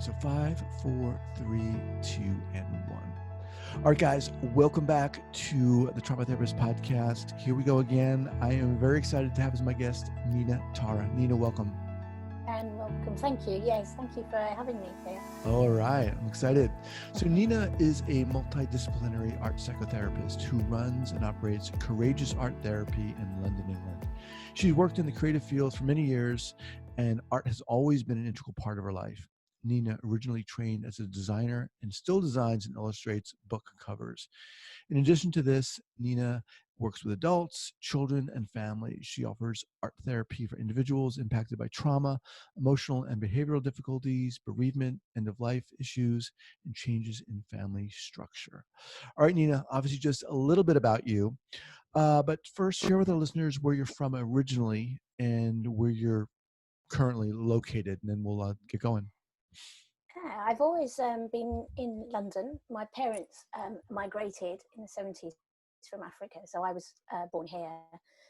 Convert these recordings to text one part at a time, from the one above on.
So 5, 4, 3, 2, and 1. All right, guys, welcome back to the Trauma Therapist Podcast. Here we go again. I am very excited to have as my guest, Nina Tara. Nina, welcome. And welcome. Thank you. Yes, thank you for having me here. All right, I'm excited. So Nina is a multidisciplinary art psychotherapist who runs and operates Courageous Art Therapy in London, England. She's worked in the creative field for many years, and art has always been an integral part of her life. Nina originally trained as a designer and still designs and illustrates book covers. In addition to this, Nina works with adults, children, and families. She offers art therapy for individuals impacted by trauma, emotional and behavioral difficulties, bereavement, end-of-life issues, and changes in family structure. All right, Nina, obviously just a little bit about you. But first, share with our listeners where you're from originally and where you're currently located, and then we'll get going. Yeah, I've always been in London. My parents migrated in the 70s from Africa, so I was born here.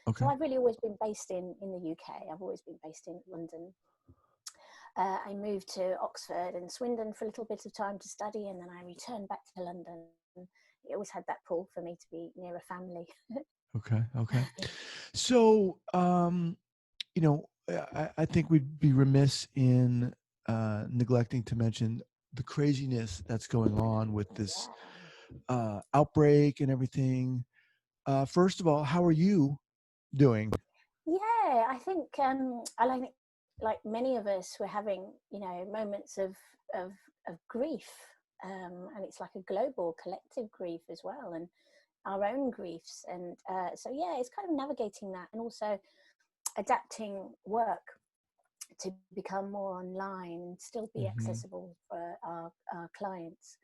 Okay. So I've really always been based in the UK. I've always been based in London. I moved to Oxford and Swindon for a little bit of time to study, and then I returned back to London. It always had that pull for me to be near a family. Okay. So, I think we'd be remiss in neglecting to mention the craziness that's going on with this outbreak and everything. First of all, how are you doing? Yeah, I think I like many of us, we're having moments of grief, and it's like a global collective grief as well, and our own griefs, and so yeah, it's kind of navigating that, and also adapting work to become more online and still be Mm-hmm. accessible for our clients,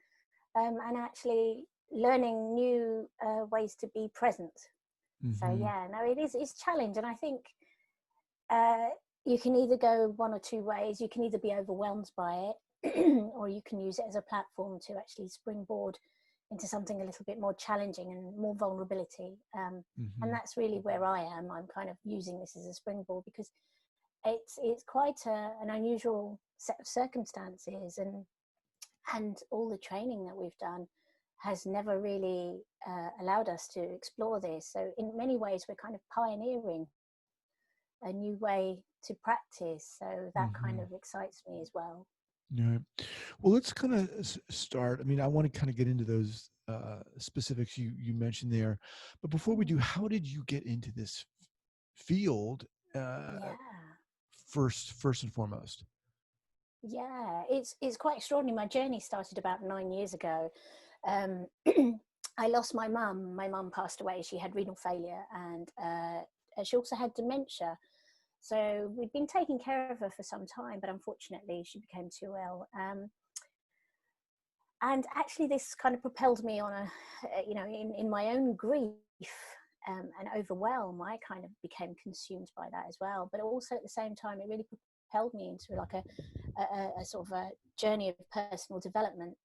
and actually learning new ways to be present. So Mm-hmm. yeah, no, it's challenge, and I think uh, you can either go one or two ways. You can either be overwhelmed by it, or you can use it as a platform to actually springboard into something a little bit more challenging and more vulnerability. And Mm-hmm. that's really where I am. I'm kind of using this as a springboard because it's quite an unusual set of circumstances, and all the training that we've done has never really allowed us to explore this. So in many ways, we're kind of pioneering a new way to practice. So that kind Mm-hmm. of excites me as well. Yeah. Well, let's kind of start. I mean, I want to kind of get into those specifics you mentioned there, but before we do, how did you get into this field? Uh, Yeah, first and foremost. yeah, it's quite extraordinary. My journey started about 9 years ago. Um, I lost my mum. My mum passed away. She had renal failure, and she also had dementia. So we'd been taking care of her for some time, but unfortunately, she became too ill. And actually, this kind of propelled me on in my own grief and overwhelm. I kind of became consumed by that as well. But also at the same time, it really propelled me into like a sort of a journey of personal development.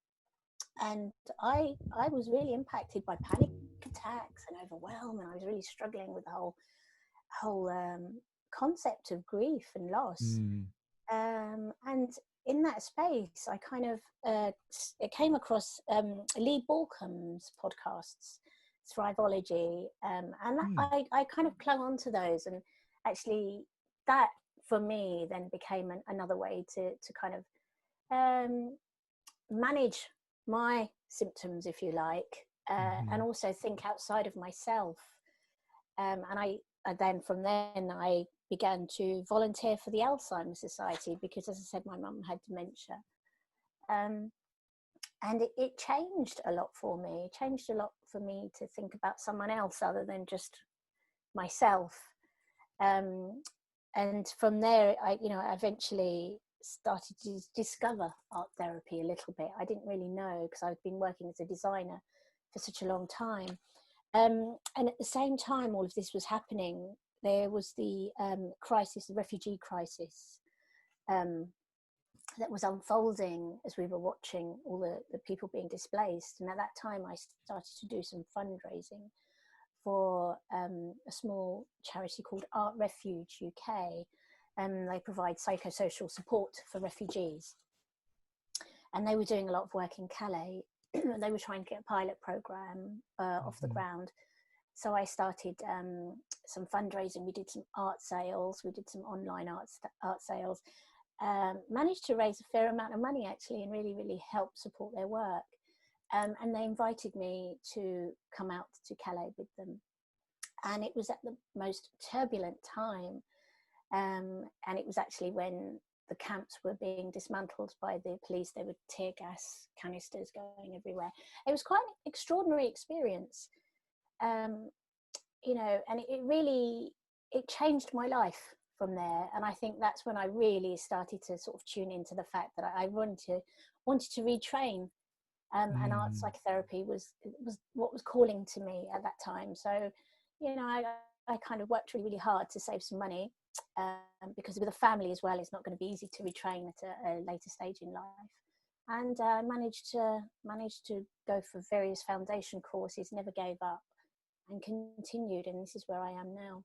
And I was really impacted by panic attacks and overwhelm, and I was really struggling with the whole concept of grief and loss. Mm. And in that space, I kind of it came across Lee Balcomb's podcasts, Thriveology, and Mm. I kind of clung on to those, and actually that for me then became another way to kind of um, manage my symptoms, if you like, and Mm-hmm. also think outside of myself. And then from then I began to volunteer for the Alzheimer's Society because, as I said, my mum had dementia. Um, and it changed a lot for me. It changed a lot for me to think about someone else other than just myself. Um, and from there, I eventually started to discover art therapy a little bit. I didn't really know because I'd been working as a designer for such a long time. And at the same time all of this was happening, there was the crisis, the refugee crisis, um, that was unfolding as we were watching all the people being displaced. And at that time, I started to do some fundraising for a small charity called Art Refuge UK. They provide psychosocial support for refugees. and they were doing a lot of work in Calais. They were trying to get a pilot program off the ground. So I started some fundraising. We did some art sales. We did some online art sales. Managed to raise a fair amount of money, actually, and really, really help support their work. And they invited me to come out to Calais with them. And it was at the most turbulent time. And it was actually when the camps were being dismantled by the police. There were tear gas canisters going everywhere. It was quite an extraordinary experience. You know, and it changed my life from there. And I think that's when I really started to sort of tune into the fact that I wanted to retrain. And art psychotherapy was what was calling to me at that time. So, you know, I kind of worked really, really hard to save some money, because with a family as well, it's not going to be easy to retrain at a later stage in life. And I managed to go for various foundation courses, never gave up, and continued. And this is where I am now.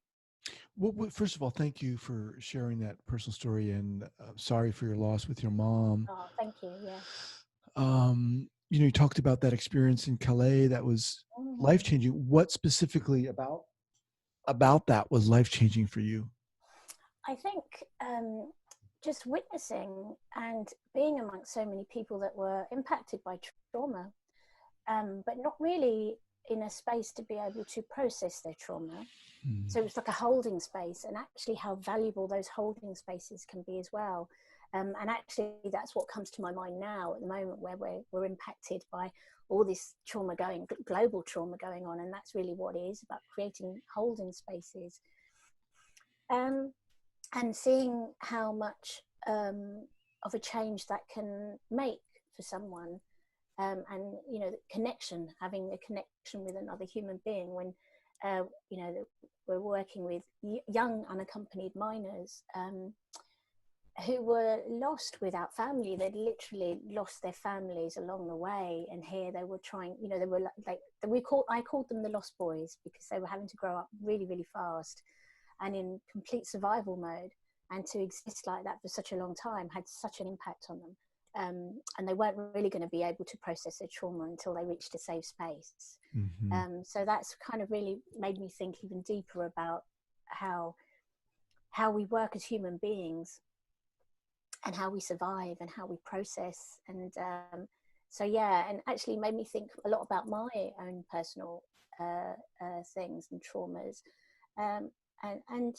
Well, first of all, thank you for sharing that personal story, and sorry for your loss with your mom. Oh, thank you. Yeah. You know, you talked about that experience in Calais that was life-changing. What specifically about that was life-changing for you? I think just witnessing and being amongst so many people that were impacted by trauma, but not really in a space to be able to process their trauma. So it was like a holding space, and actually how valuable those holding spaces can be as well. And actually that's what comes to my mind now at the moment, where we're impacted by all this trauma global trauma going on. And that's really what it is about, creating holding spaces. And seeing how much of a change that can make for someone. And, you know, having a connection with another human being when, you know, we're working with young unaccompanied minors who were lost without family. They'd literally lost their families along the way. And here they were trying, you know, they were like, I called them the lost boys, because they were having to grow up really, really fast and in complete survival mode. And to exist like that for such a long time had such an impact on them. And they weren't really going to be able to process their trauma until they reached a safe space. So that's kind of really made me think even deeper about how we work as human beings, and how we survive, and how we process. And so yeah, and actually made me think a lot about my own personal things and traumas, and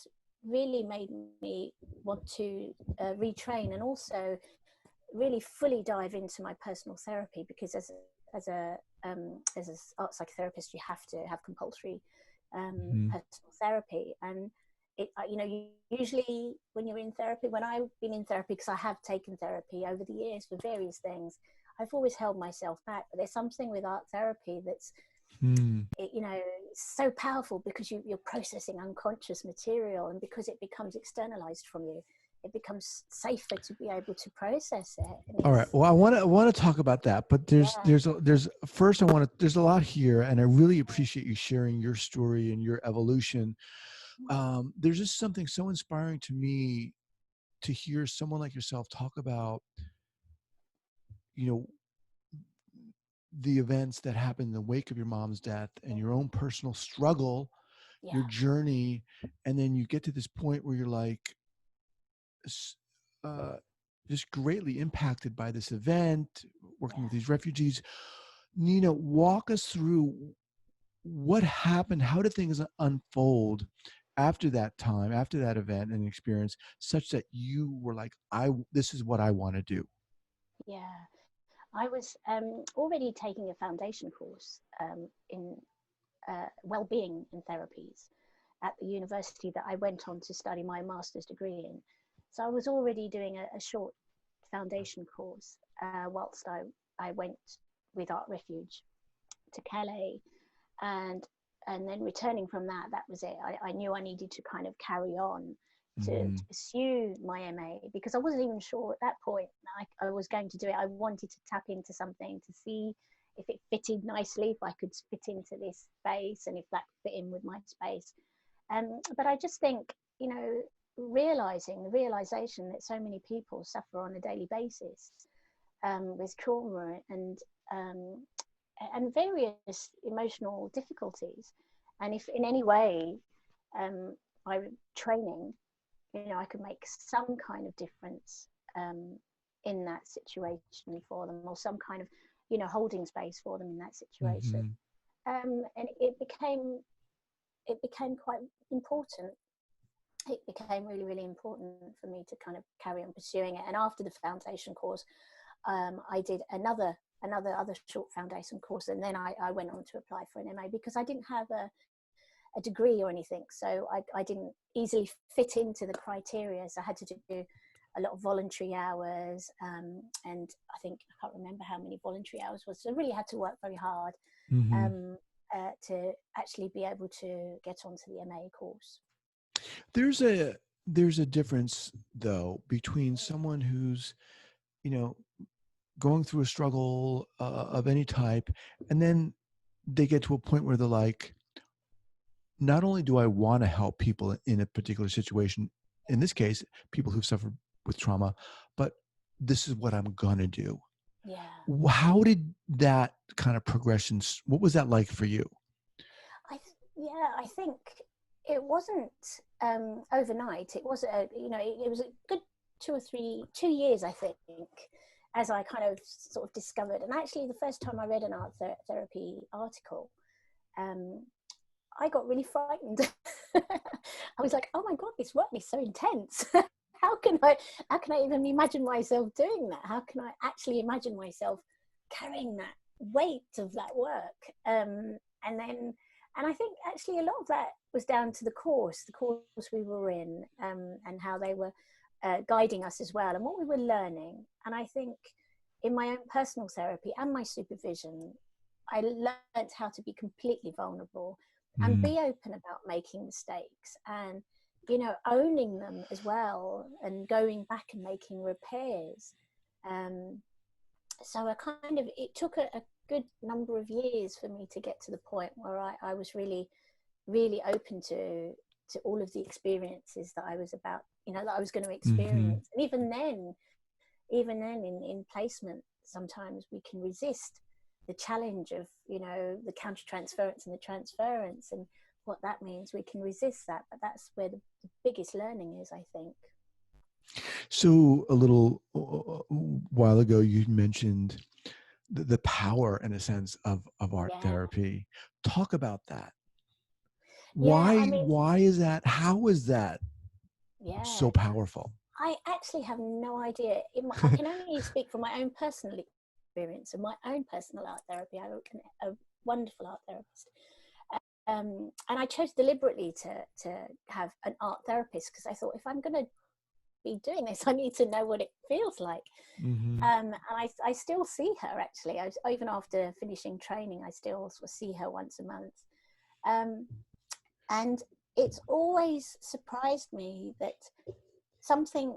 really made me want to retrain, and also really fully dive into my personal therapy, because as an art psychotherapist, you have to have compulsory personal therapy. And it, you know, usually when you're in therapy, when I've been in therapy, because I have taken therapy over the years for various things, I've always held myself back. But there's something with art therapy that's, you know, it's so powerful, because you're processing unconscious material, and because it becomes externalized from you, it becomes safer to be able to process it. All right. Well, I want to talk about that, but there's first there's a lot here, and I really appreciate you sharing your story and your evolution. There's just something so inspiring to me to hear someone like yourself talk about, you know, the events that happened in the wake of your mom's death and your own personal struggle, your journey, and then you get to this point where you're like, just greatly impacted by this event, working with these refugees. Nina, walk us through what happened. How did things unfold after that time, after that event and experience, such that you were like, this is what I want to do? Yeah, I was already taking a foundation course in well-being and therapies at the university that I went on to study my master's degree in. So I was already doing a short foundation course whilst I went with Art Refuge to Calais, and then returning from that was it. I knew I needed to kind of carry on to pursue my MA, because I wasn't even sure at that point I was going to do it. I wanted to tap into something to see if it fitted nicely, if I could fit into this space, and if that fit in with my space. But I just think, you know, the realization that so many people suffer on a daily basis, with trauma um, and various emotional difficulties. And if in any way I training, I could make some kind of difference in that situation for them, or some kind of, holding space for them in that situation. Mm-hmm. And it became quite important. It became really, really important for me to kind of carry on pursuing it. And after the foundation course, I did another short foundation course, and then I went on to apply for an MA because I didn't have a degree or anything, so I didn't easily fit into the criteria. So I had to do a lot of voluntary hours, and I can't remember how many voluntary hours was. So I really had to work very hard Mm-hmm. to actually be able to get onto the MA course. There's a difference though between someone who's, you know, going through a struggle of any type, and then they get to a point where they're like, not only do I want to help people in a particular situation, in this case, people who've suffered with trauma, but this is what I'm gonna do. Yeah. How did that kind of progression, what was that like for you? I think it wasn't overnight. It was it was a good 2 years, I think, as I kind of sort of discovered. And actually, the first time I read an art therapy article, I got really frightened. I was like, oh my God, this work is so intense. how can I even imagine myself doing that? How can I actually imagine myself carrying that weight of that work? And I think actually a lot of that was down to the course we were in, and how they were guiding us as well, and what we were learning. And I think in my own personal therapy and my supervision, I learned how to be completely vulnerable and be open about making mistakes, and owning them as well, and going back and making repairs. So it took a good number of years for me to get to the point where I was really, really open to all of the experiences that I was about, that I was going to experience. And even then in placement, sometimes we can resist the challenge of, the counter-transference and the transference and what that means. We can resist that, but that's where the biggest learning is, I think. So a little while ago, you mentioned the power, in a sense, of art therapy. Talk about that. Why is that? How is that so powerful? I actually have no idea. I can only speak from my own personal experience and my own personal art therapy. I work a wonderful art therapist. And I chose deliberately to have an art therapist because I thought, if I'm going to be doing this, I need to know what it feels like. And I still see her, actually. Even after finishing training, I still see her once a month. And it's always surprised me that something,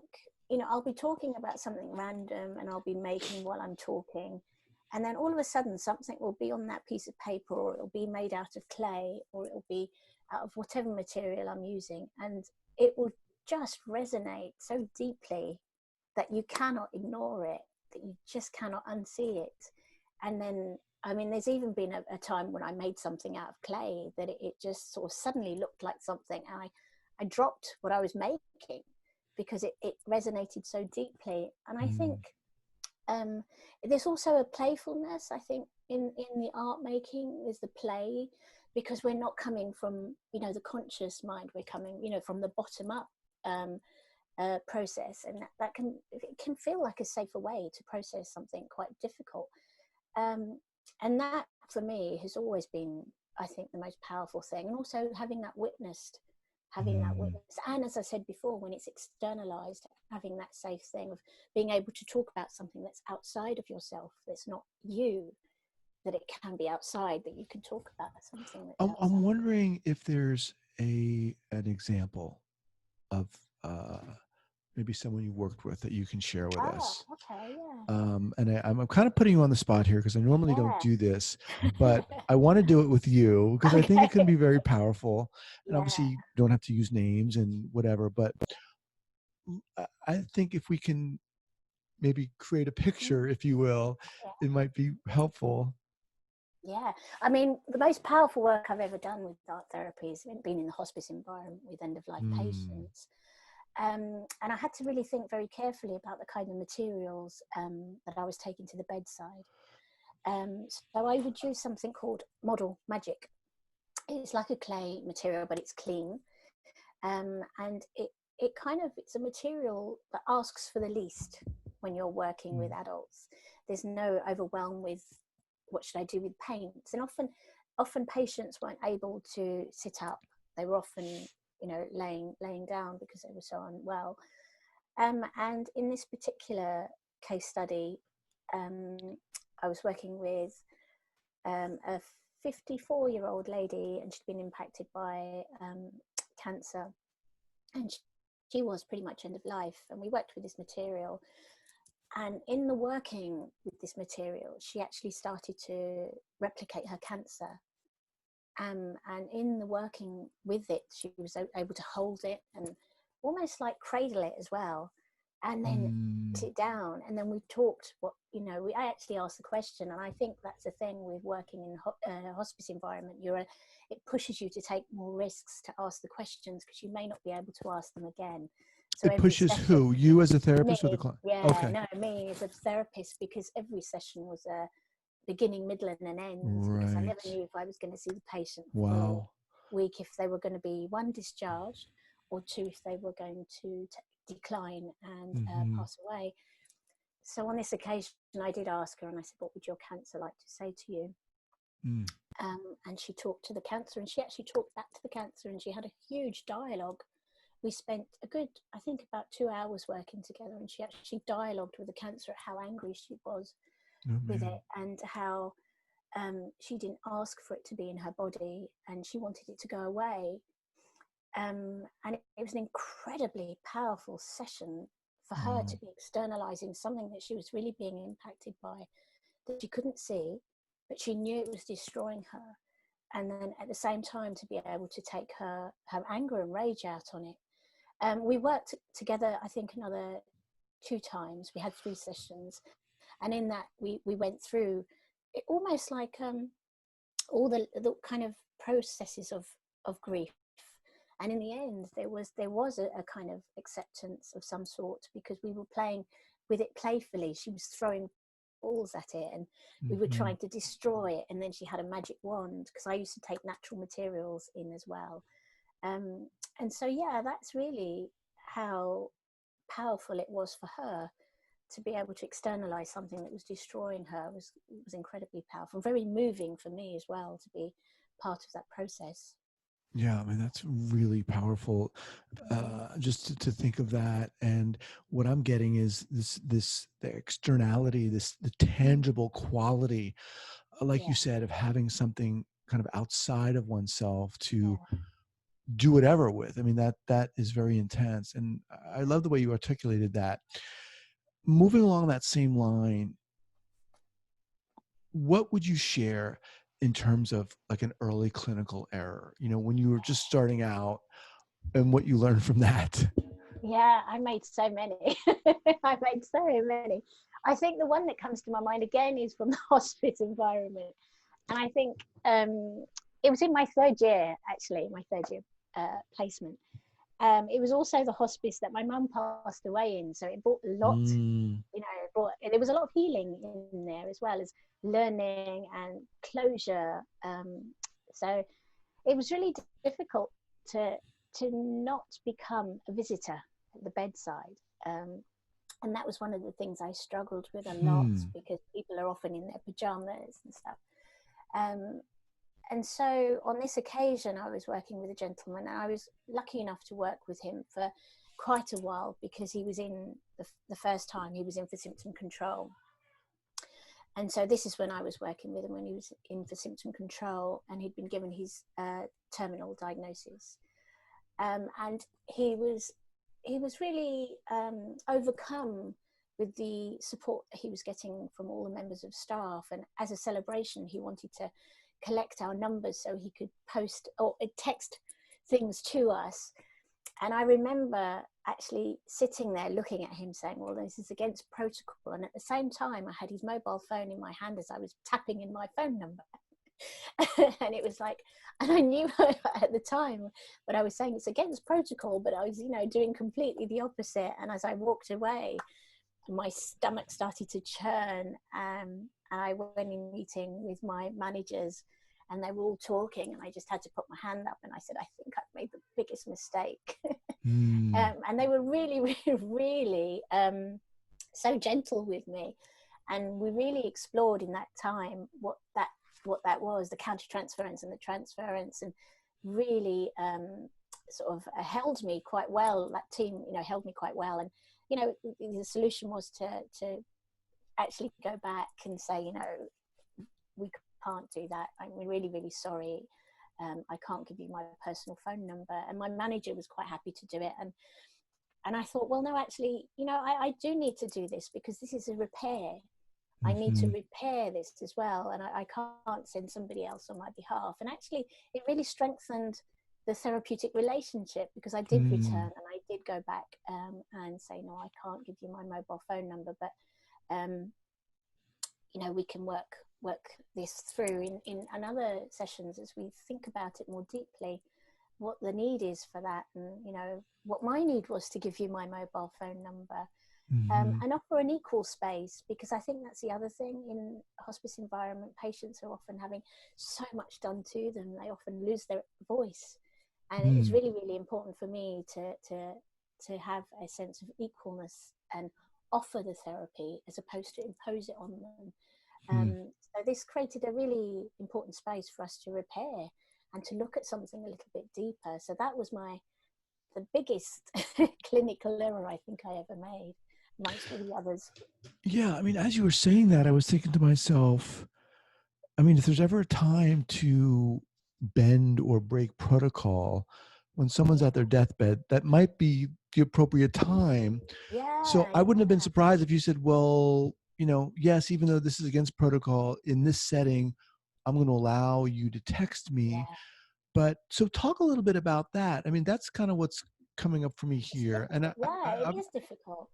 I'll be talking about something random and I'll be making while I'm talking. And then all of a sudden something will be on that piece of paper, or it'll be made out of clay, or it'll be out of whatever material I'm using. And it will just resonate so deeply that you cannot ignore it, that you just cannot unsee it. And then, there's even been a time when I made something out of clay that it just sort of suddenly looked like something. And I dropped what I was making because it resonated so deeply. And I think there's also a playfulness, I think, in the art making. There's the play, because we're not coming from, the conscious mind. We're coming, from the bottom up process, and that can feel like a safer way to process something quite difficult. And that, for me, has always been, I think, the most powerful thing. And also having that witness, and as I said before, when it's externalized, having that safe thing of being able to talk about something that's outside of yourself, that's not you, that it can be outside, that you can talk about something that's outside. I'm wondering if there's an example of maybe someone you worked with that you can share with us. Okay, yeah. And I'm kind of putting you on the spot here because I normally don't do this, but I want to do it with you because I think it can be very powerful. And obviously you don't have to use names and whatever, but I think if we can maybe create a picture, if you will, it might be helpful. Yeah, I mean, the most powerful work I've ever done with art therapy has been in the hospice environment with end-of-life patients. And I had to really think very carefully about the kind of materials that I was taking to the bedside. So I would use something called model magic. It's like a clay material, but it's clean. And it's a material that asks for the least when you're working with adults. There's no overwhelm with what should I do with paints, and often patients weren't able to sit up. They were often, laying down because they were so unwell. And in this particular case study, I was working with a 54-year-old lady, and she'd been impacted by cancer, and she was pretty much end of life. And we worked with this material, and in the working with this material, she actually started to replicate her cancer. And in the working with it, she was able to hold it and almost like cradle it as well, and then sit it down. And then we talked I actually asked the question, and I think that's the thing with working in a hospice environment. It pushes you to take more risks, to ask the questions, because you may not be able to ask them again. So it pushes session, who? You as a therapist, me, or the client? Yeah, okay. No, me as a therapist, because every session was a beginning, middle, and an end. Right. Because I never knew if I was going to see the patient for a week, if they were going to be one, discharged, or two, if they were going to decline and pass away. So on this occasion, I did ask her, and I said, what would your cancer like to say to you? And she talked to the cancer, and she actually talked back to the cancer, and she had a huge dialogue. We spent about 2 hours working together, and she actually dialogued with the cancer at how angry she was with it, and how she didn't ask for it to be in her body, and she wanted it to go away. And it was an incredibly powerful session for her to be externalizing something that she was really being impacted by, that she couldn't see, but she knew it was destroying her. And then at the same time, to be able to take her anger and rage out on it. We worked together, I think, another 2 times. We had 3 sessions. And in that, we went through it almost like all the kind of processes of grief. And in the end, there was a kind of acceptance of some sort, because we were playing with it playfully. She was throwing balls at it, and we were trying to destroy it. And then she had a magic wand, because I used to take natural materials in as well. And so, yeah, that's really how powerful it was for her to be able to externalize something that was destroying her. Was incredibly powerful, very moving for me as well, to be part of that process. Yeah, I mean, that's really powerful, just to think of that. And what I'm getting is the externality, the tangible quality, like you said, of having something kind of outside of oneself to do whatever with. I mean, that is very intense. And I love the way you articulated that. Moving along that same line, what would you share in terms of like an early clinical error, when you were just starting out, and what you learned from that? Yeah, I made so many. I made so many. I think the one that comes to my mind again is from the hospice environment. And I think it was in my 3rd year, actually, my 3rd year placement. It was also the hospice that my mum passed away in. So it brought a lot, there was a lot of healing in there, as well as learning and closure. So it was really difficult to not become a visitor at the bedside. And that was one of the things I struggled with a lot, because people are often in their pajamas and stuff. And so on this occasion, I was working with a gentleman, and I was lucky enough to work with him for quite a while, because he was in the first time he was in for symptom control. And so this is when I was working with him, when he was in for symptom control, and he'd been given his terminal diagnosis. And he was really overcome with the support that he was getting from all the members of staff. And as a celebration, he wanted to collect our numbers so he could post or text things to us. And I remember actually sitting there looking at him saying, well, this is against protocol. And at the same time, I had his mobile phone in my hand as I was tapping in my phone number. And it was like, and I knew at the time what I was saying, it's against protocol, but I was, you know, doing completely the opposite. And as I walked away, my stomach started to churn, and I went in meeting with my managers, and they were all talking, and I just had to put my hand up, and I said, I think I've made the biggest mistake. And they were really, really, really so gentle with me, and we really explored in that time what that was, the counter-transference and the transference, and really sort of held me quite well. That team, you know, held me quite well. And, you know, the solution was to actually go back and say, you know, we can't do that. I'm really, really sorry. I can't give you my personal phone number. And my manager was quite happy to do it. And I thought, well, no, actually, you know, I do need to do this, because this is a repair. I need to repair this as well, and I can't send somebody else on my behalf. And actually, it really strengthened the therapeutic relationship, because I did return, and I did go back and say, no, I can't give you my mobile phone number, but you know, we can work this through in other sessions as we think about it more deeply, what the need is for that, and, you know, what my need was to give you my mobile phone number. And offer an equal space, because I think that's the other thing in a hospice environment. Patients are often having so much done to them, they often lose their voice, and it was really, really important for me to have a sense of equalness and offer the therapy as opposed to impose it on them. So this created a really important space for us to repair and to look at something a little bit deeper. So that was the biggest clinical error I think I ever made, amongst all the others. Yeah, I mean, as you were saying that, I was thinking to myself, I mean, if there's ever a time to bend or break protocol, when someone's at their deathbed, that might be the appropriate time. So I wouldn't have been surprised if you said, well, you know, yes, even though this is against protocol, in this setting, I'm going to allow you to text me. But so talk a little bit about that. I mean, that's kind of what's coming up for me here. And it is difficult.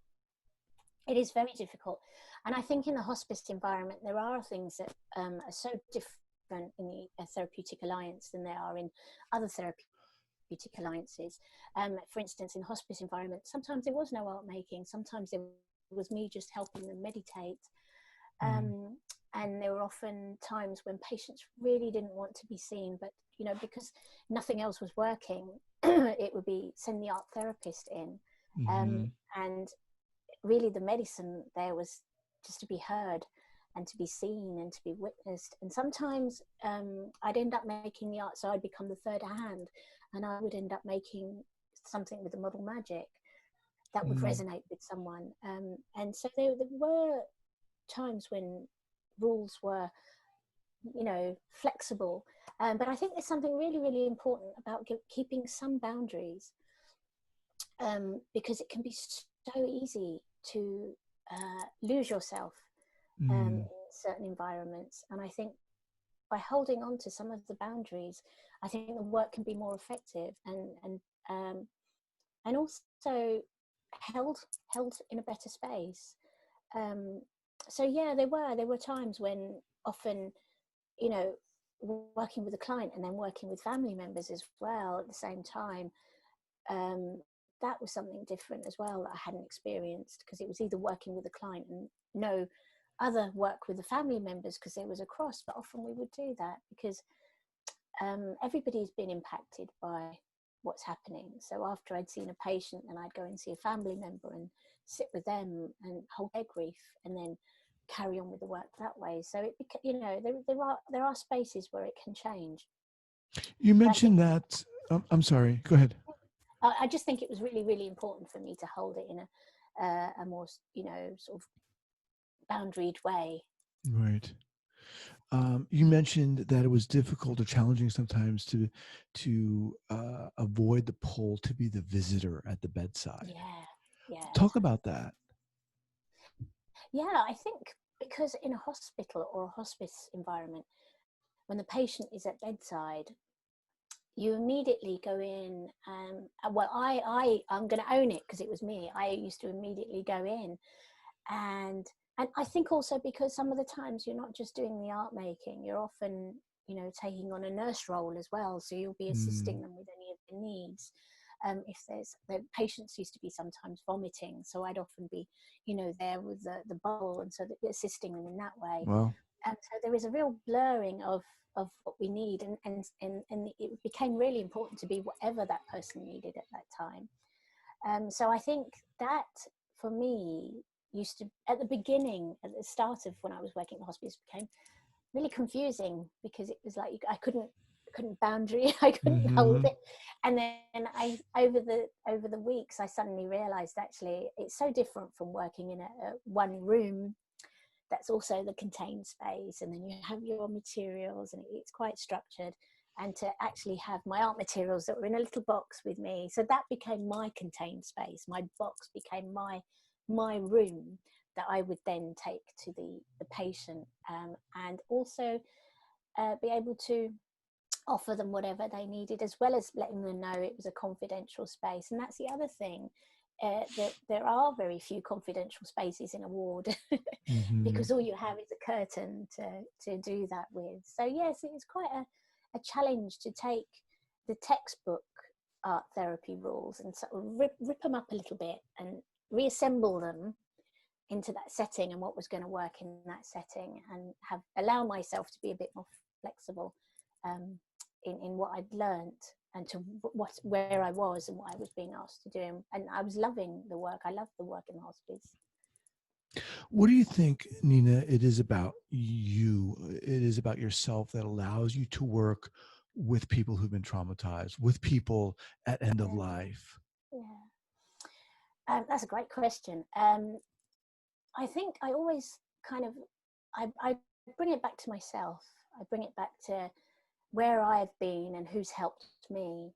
It is very difficult. And I think in the hospice environment, there are things that are so different in the therapeutic alliance than they are in other therapeutic alliances. For instance, in hospice environment, sometimes there was no art making. Sometimes there was me just helping them meditate. And there were often times when patients really didn't want to be seen, but, you know, because nothing else was working, it would be send the art therapist in. And really the medicine there was just to be heard and to be seen and to be witnessed. And sometimes I'd end up making the art, so I'd become the third hand, and I would end up making something with the model magic that would resonate with someone. And so there were times when rules were, you know, flexible. But I think there's something really, really important about keeping some boundaries, because it can be so easy to lose yourself in certain environments. And I think by holding on to some of the boundaries, I think the work can be more effective and also held in a better space. So yeah, there were times when often, you know, working with a client and then working with family members as well at the same time, that was something different as well that I hadn't experienced, because it was either working with a client and no other work with the family members because there was a cross. But often we would do that because everybody's been impacted by what's happening. So after I'd seen a patient, then I'd go and see a family member and sit with them and hold their grief and then carry on with the work that way. So it, you know, there are spaces where it can change. You mentioned that. I'm sorry. Go ahead. I just think it was really, really important for me to hold it in a more, you know, sort of boundaried way. Right. You mentioned that it was difficult or challenging sometimes to avoid the pull to be the visitor at the bedside. Yeah. Talk about that. Yeah, I think because in a hospital or a hospice environment, when the patient is at bedside, you immediately go in. Well, I'm going to own it because it was me. I used to immediately go in, and I think also because some of the times you're not just doing the art making, you're often, you know, taking on a nurse role as well. So you'll be assisting them with any of their needs. If there's, the patients used to be sometimes vomiting, so I'd often be, you know, there with the bowl, and so that assisting them in that way. Wow. And so there is a real blurring of what we need, and it became really important to be whatever that person needed at that time. So I think that for me used to, at the beginning, at the start of when I was working at the hospice, became really confusing because it was like I couldn't boundary, I couldn't hold it. And then over the weeks I suddenly realized actually it's so different from working in a one room that's also the contained space, and then you have your materials and it's quite structured, and to actually have my art materials that were in a little box with me, so that became my contained space. My box became my room that I would then take to the patient, and also be able to offer them whatever they needed, as well as letting them know it was a confidential space. And that's the other thing, that there are very few confidential spaces in a ward because all you have is a curtain to do that with. So yes, it's quite a challenge to take the textbook art therapy rules and sort of rip them up a little bit and reassemble them into that setting and what was going to work in that setting, and allow myself to be a bit more flexible in what I'd learned, and to where I was and what I was being asked to do. And I was loving the work. I loved the work in the hospice. What do you think, Nina, it is about you, it is about yourself that allows you to work with people who've been traumatized, with people at end of life? Yeah. That's a great question. I think I always kind of, I bring it back to myself. I bring it back to where I've been and who's helped me,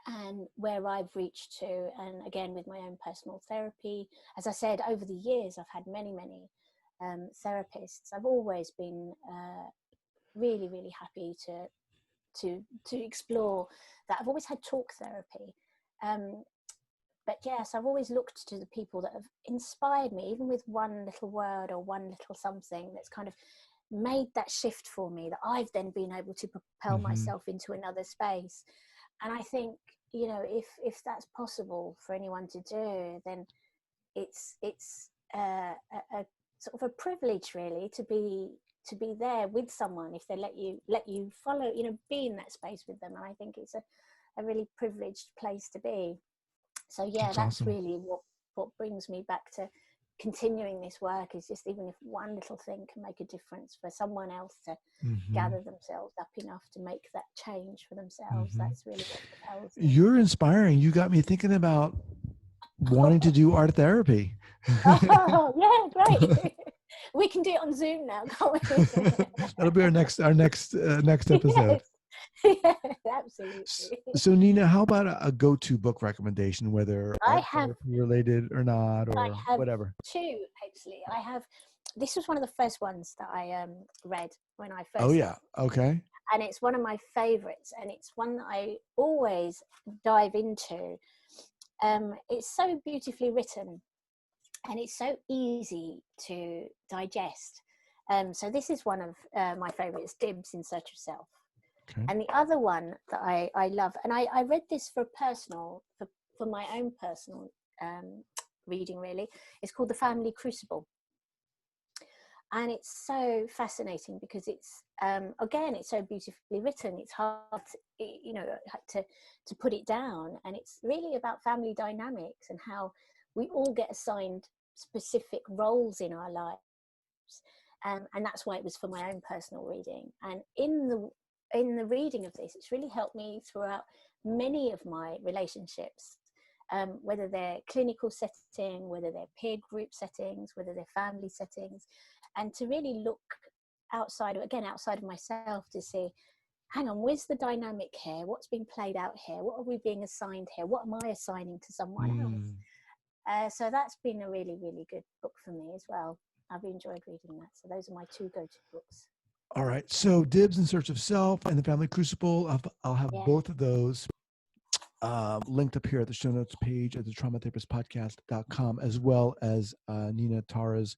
and where I've reached to. And again, with my own personal therapy, as I said, over the years, I've had many therapists. I've always been really, really happy to explore that. I've always had talk therapy. But yes, I've always looked to the people that have inspired me, even with one little word or one little something that's kind of made that shift for me, that I've then been able to propel myself into another space. And I think, you know, if that's possible for anyone to do, then it's a sort of a privilege really to be there with someone, if they let you follow, you know, be in that space with them. And I think it's a really privileged place to be. So yeah, that's awesome. really what brings me back to continuing this work, is just even if one little thing can make a difference for someone else to gather themselves up enough to make that change for themselves. That's really what propels me. You're inspiring. You got me thinking about wanting to do art therapy. Oh yeah, great. We can do it on Zoom now, can't we? That'll be our next episode. Yes. Yeah, absolutely. So Nina, how about a go-to book recommendation, whether art have therapy related or not, or whatever? Two, actually. This was one of the first ones that I read when I first. Oh yeah, okay. And it's one of my favorites, and it's one that I always dive into. It's so beautifully written, and it's so easy to digest. So this is one of my favorites, Dibs in Search of Self. Okay. And the other one that I love, and I read this for my own personal reading really, is called The Family Crucible. And it's so fascinating because it's again, it's so beautifully written. It's hard to put it down, and it's really about family dynamics and how we all get assigned specific roles in our lives, and that's why it was for my own personal reading. And in the reading of this, it's really helped me throughout many of my relationships, whether they're clinical setting, whether they're peer group settings, whether they're family settings, and to really look outside of myself to see, hang on, where's the dynamic here? What's being played out here? What are we being assigned here? What am I assigning to someone else? So that's been a really, really good book for me as well. I've enjoyed reading that. So those are my two go-to books. All right. So Dibs in Search of Self and the Family Crucible. I'll have both of those linked up here at the show notes page at the traumatherapistpodcast.com, as well as Nina Tara's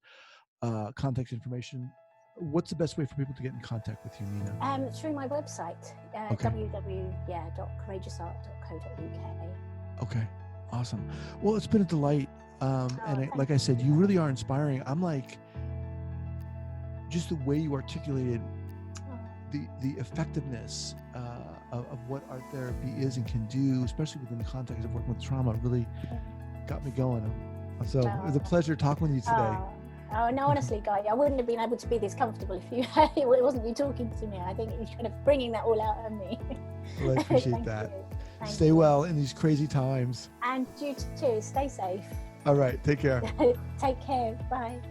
contact information. What's the best way for people to get in contact with you, Nina? Through my website, www.courageouseart.co.uk. Okay, awesome. Well, it's been a delight. Like I said, you really are inspiring. I'm like, just the way you articulated the effectiveness of what art therapy is and can do, especially within the context of working with trauma, really got me going. So it was a pleasure talking with you today. No, honestly, Guy, I wouldn't have been able to be this comfortable if it wasn't you talking to me. I think you're kind of bringing that all out of me. Well, I appreciate that. Stay well in these crazy times. And you too. Stay safe. All right. Take care. Take care. Bye.